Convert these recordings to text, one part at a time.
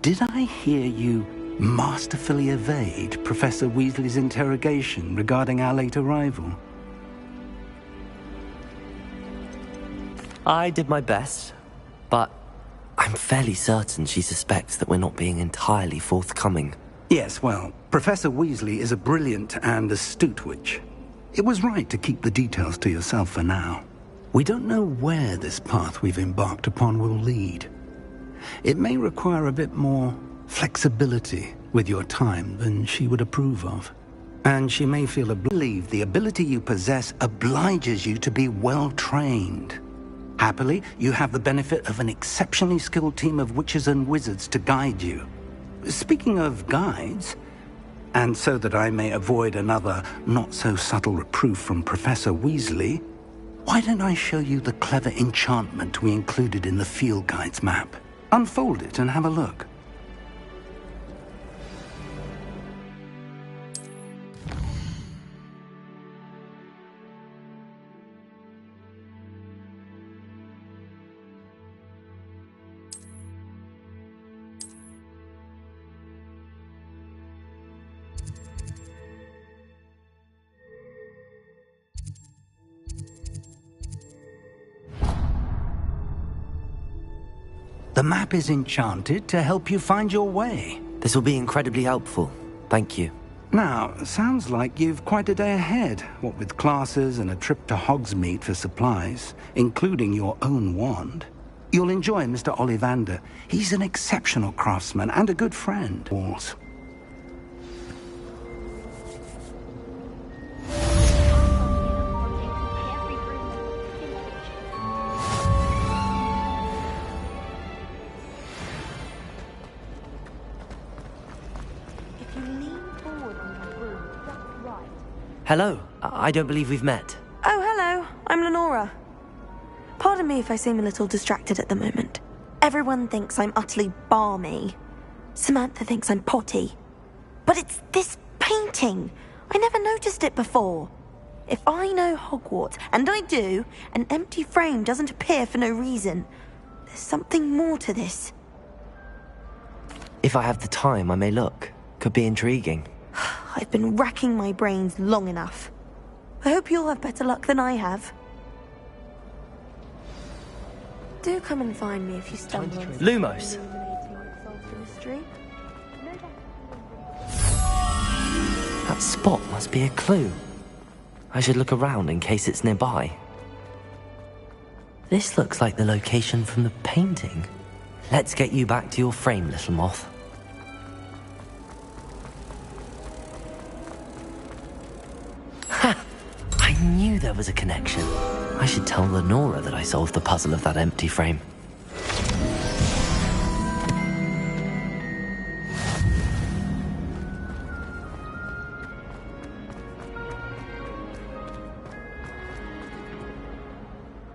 Did I hear you masterfully evade Professor Weasley's interrogation regarding our late arrival? I did my best, but I'm fairly certain she suspects that we're not being entirely forthcoming. Yes, well, Professor Weasley is a brilliant and astute witch. It was right to keep the details to yourself for now. We don't know where this path we've embarked upon will lead. It may require a bit more flexibility with your time than she would approve of. And she may feel believe the ability you possess obliges you to be well-trained. Happily, you have the benefit of an exceptionally skilled team of witches and wizards to guide you. Speaking of guides, and so that I may avoid another not-so-subtle reproof from Professor Weasley, why don't I show you the clever enchantment we included in the field guide's map? Unfold it and have a look. The map is enchanted to help you find your way. This will be incredibly helpful. Thank you. Now, sounds like you've quite a day ahead, what with classes and a trip to Hogsmeade for supplies, including your own wand. You'll enjoy Mr. Ollivander. He's an exceptional craftsman and a good friend. Hello. I don't believe we've met. Oh, hello. I'm Lenora. Pardon me if I seem a little distracted at the moment. Everyone thinks I'm utterly balmy. Samantha thinks I'm potty. But it's this painting. I never noticed it before. If I know Hogwarts, and I do, an empty frame doesn't appear for no reason. There's something more to this. If I have the time, I may look. Could be intriguing. I've been racking my brains long enough. I hope you'll have better luck than I have. Do come and find me if you stumble on Lumos! That spot must be a clue. I should look around in case it's nearby. This looks like the location from the painting. Let's get you back to your frame, little moth. I knew there was a connection. I should tell Lenora that I solved the puzzle of that empty frame.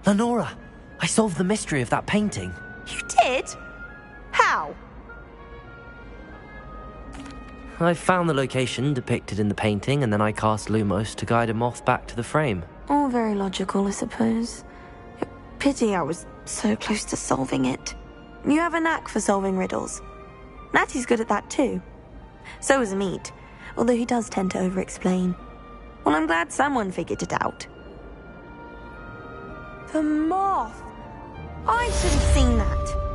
Lenora, I solved the mystery of that painting. You did? How? I found the location depicted in the painting, and then I cast Lumos to guide a moth back to the frame. All very logical, I suppose. Pity I was so close to solving it. You have a knack for solving riddles. Natty's good at that too. So is Amit, although he does tend to over-explain. Well, I'm glad someone figured it out. The moth! I should have seen that.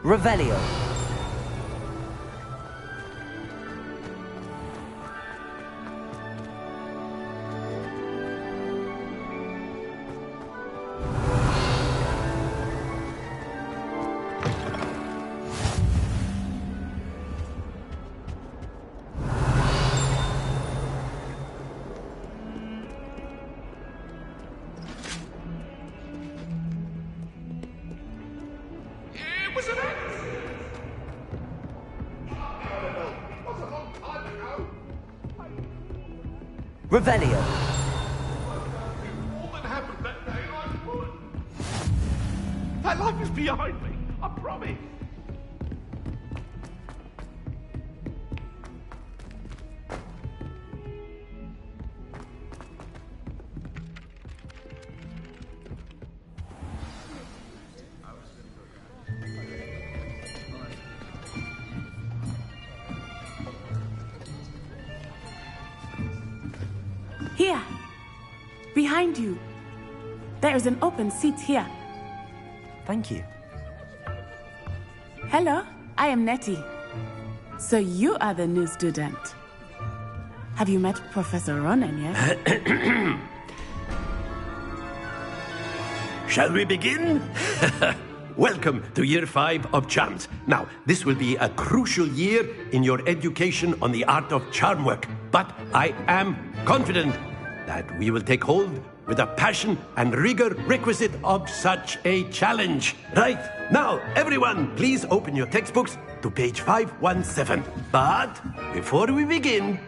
Revelio. Revelio. All that happened that day, that life is behind me, I promise. Here, behind you. There is an open seat here. Thank you. Hello, I am Nettie. So you are the new student. Have you met Professor Ronan yet? Shall we begin? Welcome to Year 5 of Charms. Now, this will be a crucial year in your education on the art of charm work. But I am confident that we will take hold with the passion and rigor requisite of such a challenge. Right, now, everyone, please open your textbooks to page 517. But before we begin,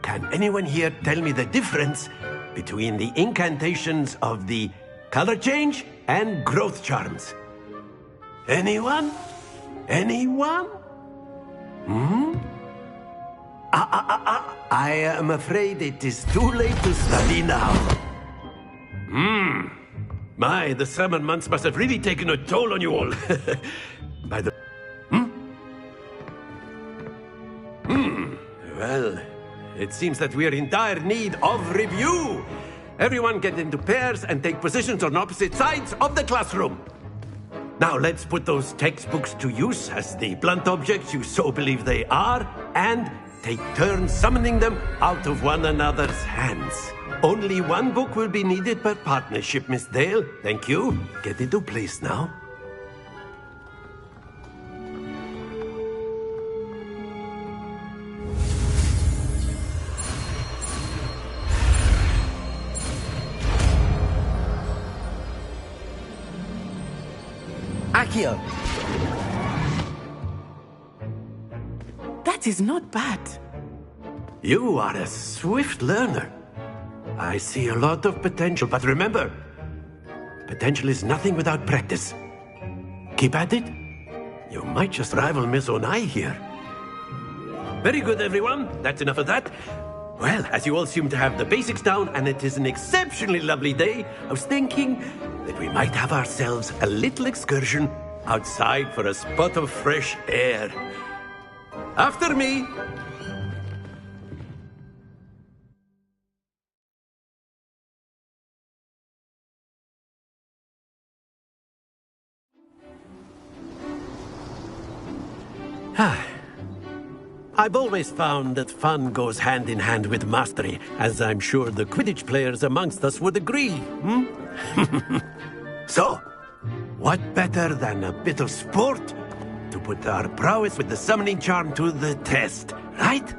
can anyone here tell me the difference between the incantations of the color change and growth charms? Anyone? Anyone? I am afraid it is too late to study now. My, the summer months must have really taken a toll on you all. By the... Well, it seems that we are in dire need of review. Everyone get into pairs and take positions on opposite sides of the classroom. Now let's put those textbooks to use as the blunt objects you so believe they are, and take turns summoning them out of one another's hands. Only one book will be needed per partnership, Miss Dale. Thank you. Get into place now. Accio. That is not bad. You are a swift learner. I see a lot of potential, but remember, potential is nothing without practice. Keep at it. You might just rival Miss Onai here. Very good, everyone. That's enough of that. Well, as you all seem to have the basics down, and it is an exceptionally lovely day, I was thinking that we might have ourselves a little excursion outside for a spot of fresh air. After me. I've always found that fun goes hand in hand with mastery, as I'm sure the Quidditch players amongst us would agree. So, what better than a bit of sport to put our prowess with the summoning charm to the test, right?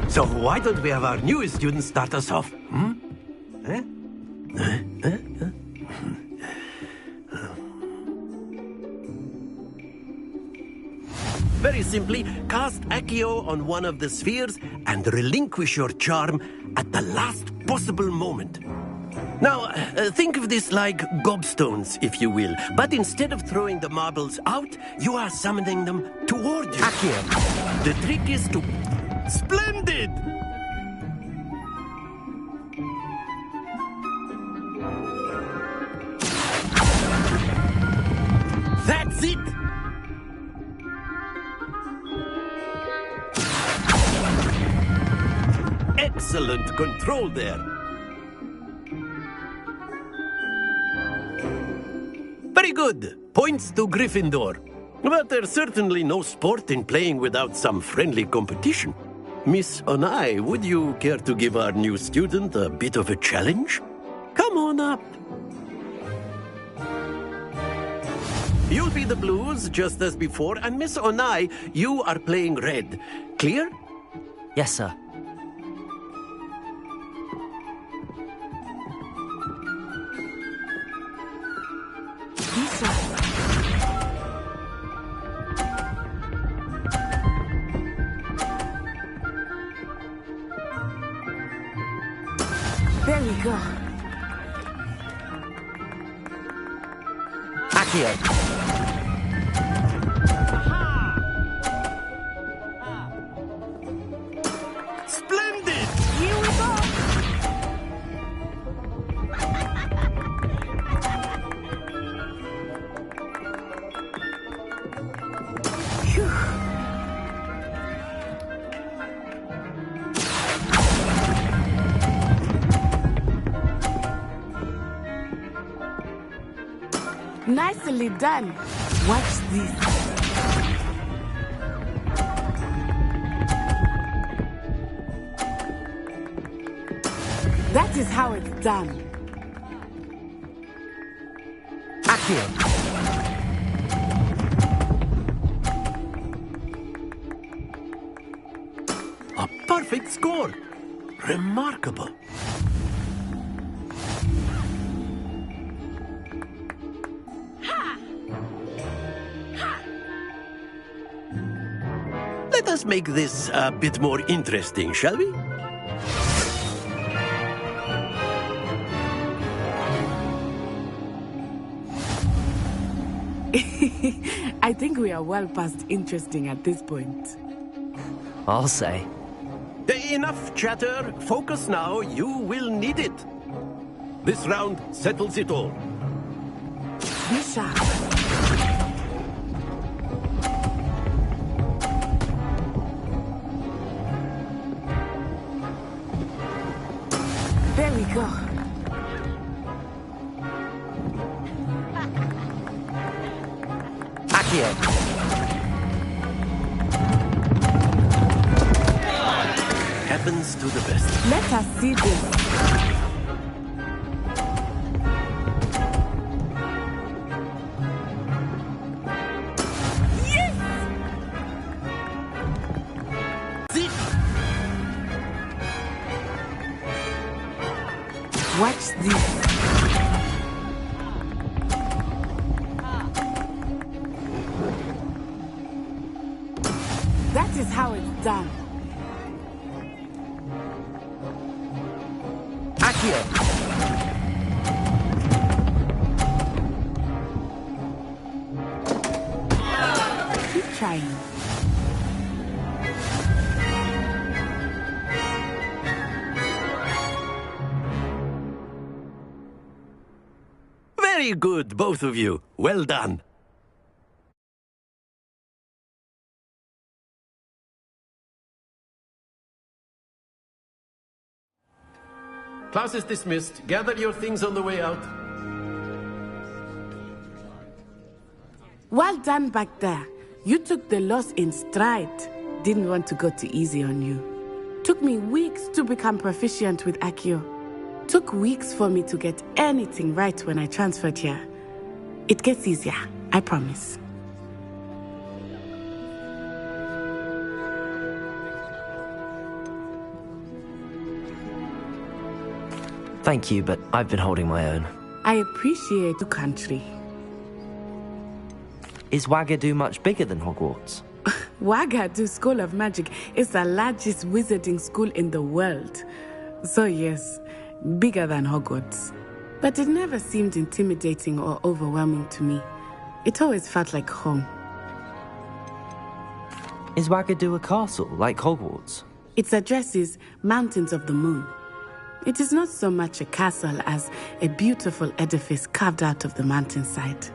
So why don't we have our newest student start us off? Very simply, cast Accio on one of the spheres and relinquish your charm at the last possible moment. Now, think of this like gobstones, if you will. But instead of throwing the marbles out, you are summoning them toward you. Accio. The trick is to... Splendid! That's it! Excellent control there. Very good. Points to Gryffindor. But there's certainly no sport in playing without some friendly competition. Miss Onai, would you care to give our new student a bit of a challenge? Come on up. You'll be the blues, just as before, and Miss Onai, you are playing red. Clear? Yes, sir. sharp. There we go. Accio. Splendid! Here we go. Phew. Nicely done. Watch this. That is how it's done. Accio. A perfect score. Remarkable. Let us make this a bit more interesting, shall we? I think we are well past interesting at this point. I'll say. Enough chatter. Focus now. You will need it. This round settles it all. Be sharp. There we go. Accio. Happens to the best. Let us see this. Yes! Zip. Watch this. That is how it's done. Accio. Keep trying. Very good, both of you. Well done. Class is dismissed. Gather your things on the way out. Well done back there. You took the loss in stride. Didn't want to go too easy on you. Took me weeks to become proficient with Accio. Took weeks for me to get anything right when I transferred here. It gets easier, I promise. Thank you, but I've been holding my own. I appreciate the country. Is Wagadu much bigger than Hogwarts? Wagadu School of Magic is the largest wizarding school in the world. So yes, bigger than Hogwarts. But it never seemed intimidating or overwhelming to me. It always felt like home. Is Wagadu a castle, like Hogwarts? Its address is Mountains of the Moon. It is not so much a castle as a beautiful edifice carved out of the mountainside.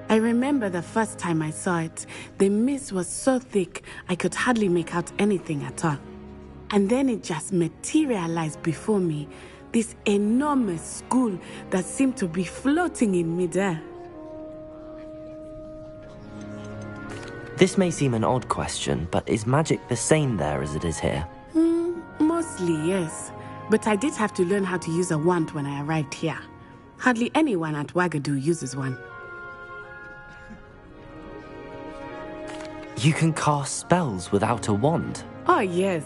I remember the first time I saw it, the mist was so thick I could hardly make out anything at all. And then it just materialized before me, this enormous school that seemed to be floating in midair. This may seem an odd question, but is magic the same there as it is here? Mostly, yes. But I did have to learn how to use a wand when I arrived here. Hardly anyone at Wagadu uses one. You can cast spells without a wand? Oh, yes.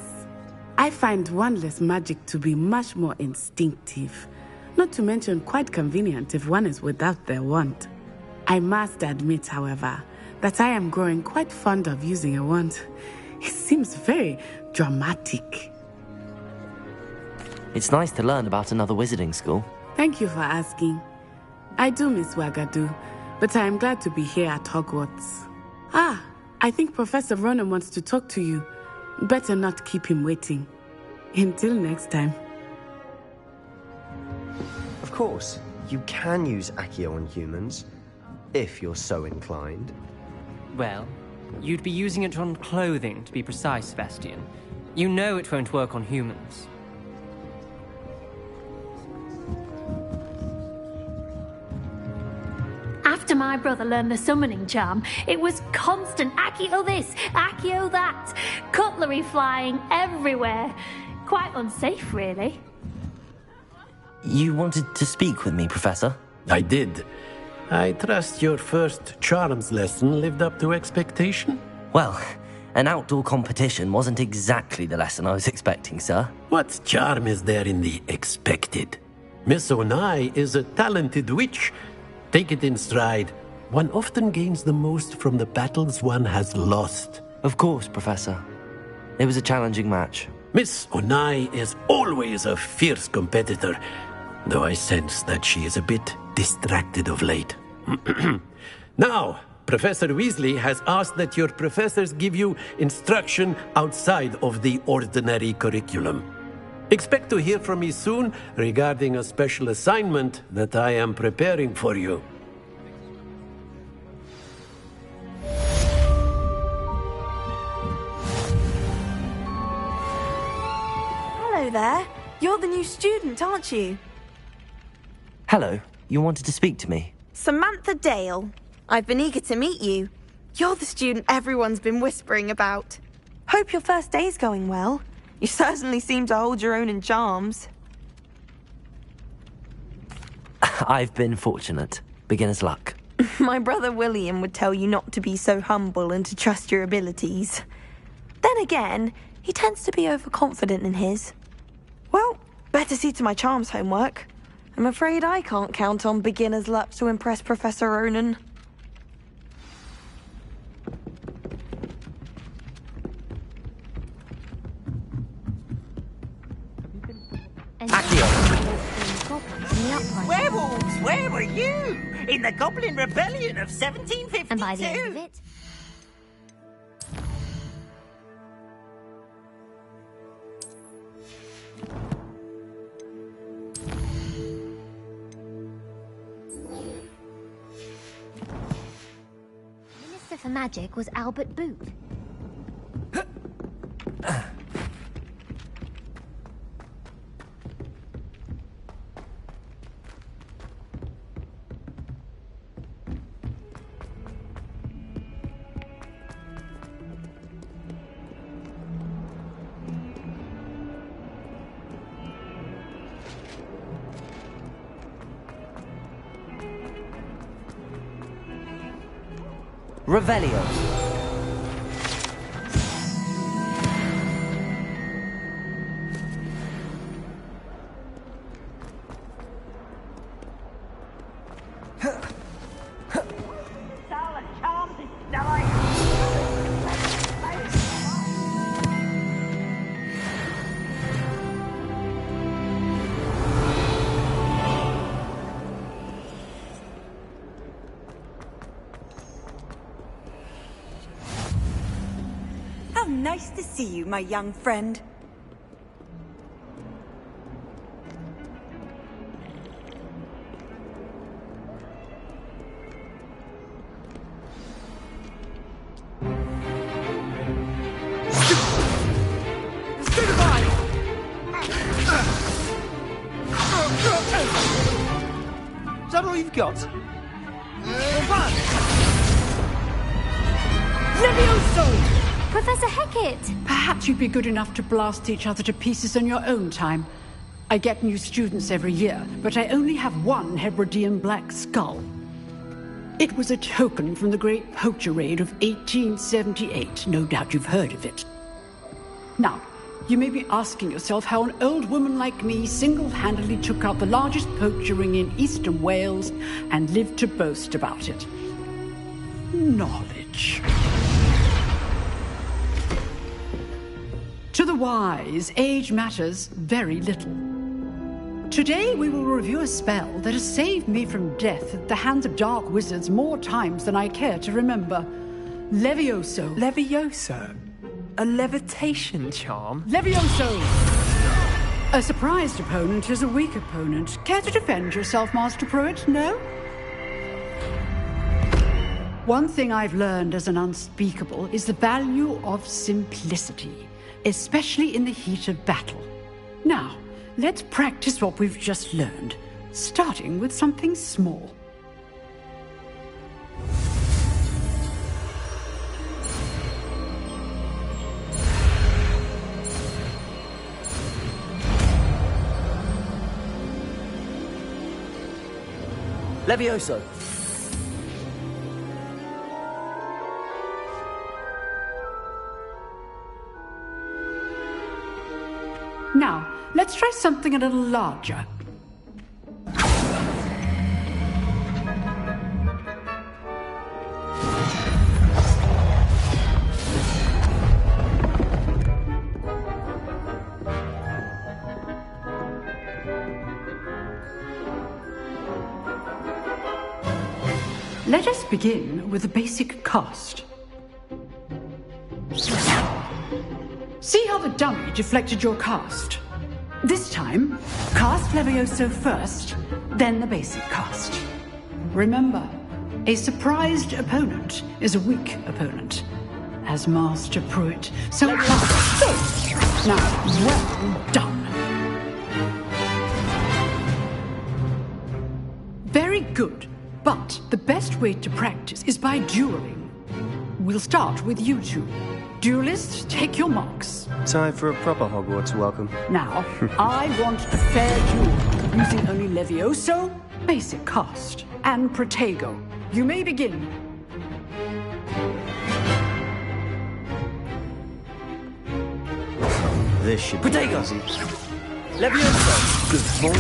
I find wandless magic to be much more instinctive. Not to mention quite convenient if one is without their wand. I must admit, however, that I am growing quite fond of using a wand. It seems very dramatic. It's nice to learn about another wizarding school. Thank you for asking. I do miss Wagadu, but I am glad to be here at Hogwarts. Ah, I think Professor Ronan wants to talk to you. Better not keep him waiting. Until next time. Of course, you can use Accio on humans, if you're so inclined. Well, you'd be using it on clothing, to be precise, Sebastian. You know it won't work on humans. After my brother learned the summoning charm, it was constant Accio this, Accio that. Cutlery flying everywhere. Quite unsafe, really. You wanted to speak with me, Professor? I did. I trust your first charms lesson lived up to expectation? Well, an outdoor competition wasn't exactly the lesson I was expecting, sir. What charm is there in the expected? Miss Onai is a talented witch. Take it in stride. One often gains the most from the battles one has lost. Of course, Professor. It was a challenging match. Miss Onai is always a fierce competitor, though I sense that she is a bit distracted of late. Now, Professor Weasley has asked that your professors give you instruction outside of the ordinary curriculum. Expect to hear from me soon regarding a special assignment that I am preparing for you. Hello there. You're the new student, aren't you? Hello, you wanted to speak to me? Samantha Dale. I've been eager to meet you. You're the student everyone's been whispering about. Hope your first day's going well. You certainly seem to hold your own in charms. I've been fortunate. Beginner's luck. My brother William would tell you not to be so humble and to trust your abilities. Then again, he tends to be overconfident in his. Well, better see to my charms homework. I'm afraid I can't count on beginner's luck to impress Professor Ronan. Werewolves, where were you? In the Goblin Rebellion of 1752? And by the end of it, Minister for Magic was Albert Booth. Revelio. Nice to see you, my young friend. Is that all you've got? Levioso! Professor Hecat! Perhaps you'd be good enough to blast each other to pieces on your own time. I get new students every year, but I only have one Hebridean black skull. It was a token from the Great Poacher Raid of 1878. No doubt you've heard of it. Now, you may be asking yourself how an old woman like me single-handedly took out the largest poacher ring in eastern Wales and lived to boast about it. Knowledge. To the wise, age matters very little. Today we will review a spell that has saved me from death at the hands of dark wizards more times than I care to remember. Levioso. Levioso? A levitation charm? Levioso! A surprised opponent is a weak opponent. Care to defend yourself, Master Pruitt? No? One thing I've learned as an unspeakable is the value of simplicity, especially in the heat of battle. Now, let's practice what we've just learned, starting with something small. Levioso! Now, let's try something a little larger. Let us begin with the basic cast. See how the dummy deflected your cast? This time, cast Levioso first, then the basic cast. Remember, a surprised opponent is a weak opponent, as Master Pruitt so now, well done. Very good, but the best way to practice is by dueling. We'll start with you two. Duelists, take your marks. Time for a proper Hogwarts welcome. Now, I want a fair duel, using only Levioso, basic cast, and Protego. You may begin. This should be Protego! easy. Levioso! Good form.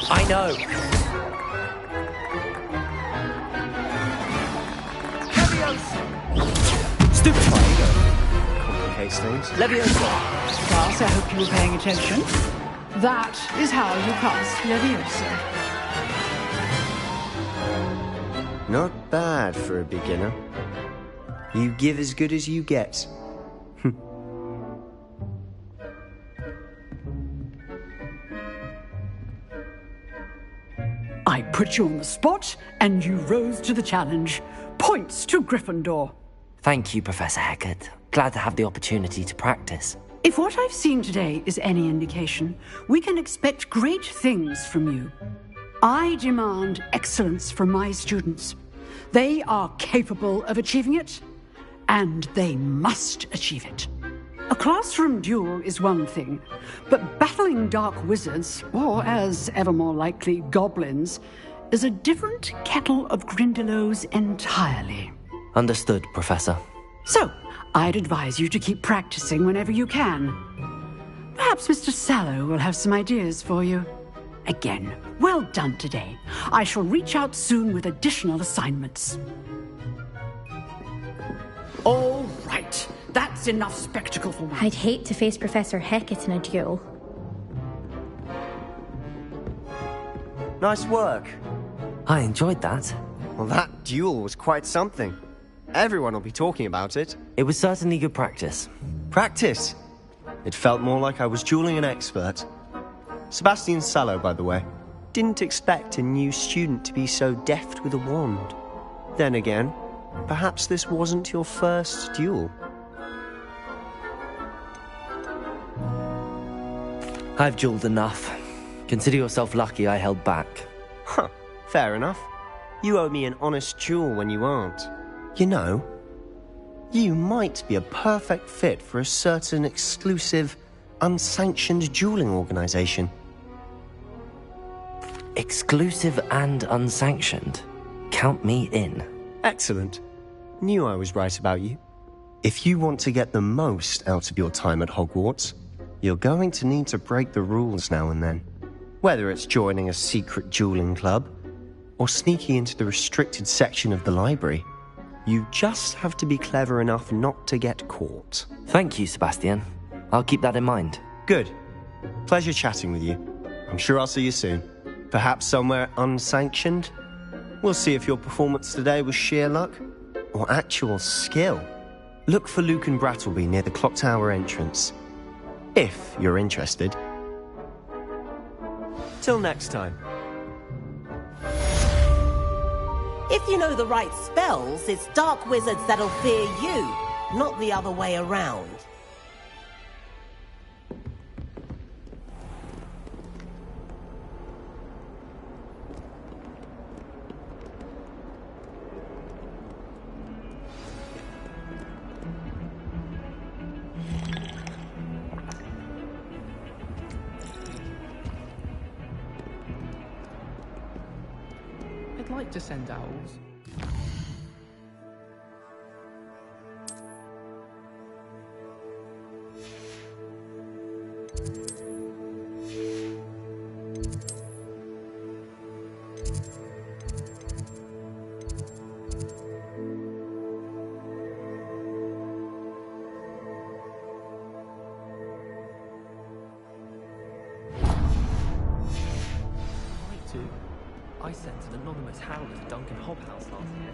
I know! Levioso! Stupid Protego! Complicates things. Levioso! Class, I hope you were paying attention. That is how you cast Levioso. Not bad for a beginner. You give as good as you get. I put you on the spot, and you rose to the challenge. Points to Gryffindor. Thank you, Professor Hecat. Glad to have the opportunity to practice. If what I've seen today is any indication, we can expect great things from you. I demand excellence from my students. They are capable of achieving it, and they must achieve it. A classroom duel is one thing, but battling dark wizards, or as ever more likely, goblins, is a different kettle of Grindylows entirely. Understood, Professor. So, I'd advise you to keep practicing whenever you can. Perhaps Mr. Sallow will have some ideas for you. Again, well done today. I shall reach out soon with additional assignments. All right. That's enough spectacle for me. I'd hate to face Professor Hecat in a duel. Nice work. I enjoyed that. Well, that duel was quite something. Everyone will be talking about it. It was certainly good practice. Practice? It felt more like I was dueling an expert. Sebastian Sallow, by the way. Didn't expect a new student to be so deft with a wand. Then again, perhaps this wasn't your first duel. I've dueled enough. Consider yourself lucky I held back. Huh, fair enough. You owe me an honest duel when you aren't. You know, you might be a perfect fit for a certain exclusive, unsanctioned dueling organization. Exclusive and unsanctioned? Count me in. Excellent. Knew I was right about you. If you want to get the most out of your time at Hogwarts, you're going to need to break the rules now and then. Whether it's joining a secret dueling club, or sneaking into the restricted section of the library, you just have to be clever enough not to get caught. Thank you, Sebastian. I'll keep that in mind. Good. Pleasure chatting with you. I'm sure I'll see you soon. Perhaps somewhere unsanctioned? We'll see if your performance today was sheer luck or actual skill. Look for Luke and Brattleby near the clock tower entrance, if you're interested. Till next time. If you know the right spells, it's dark wizards that'll fear you, not the other way around. I'd like to send owls. I sent an anonymous howler to Duncan Hobhouse last year.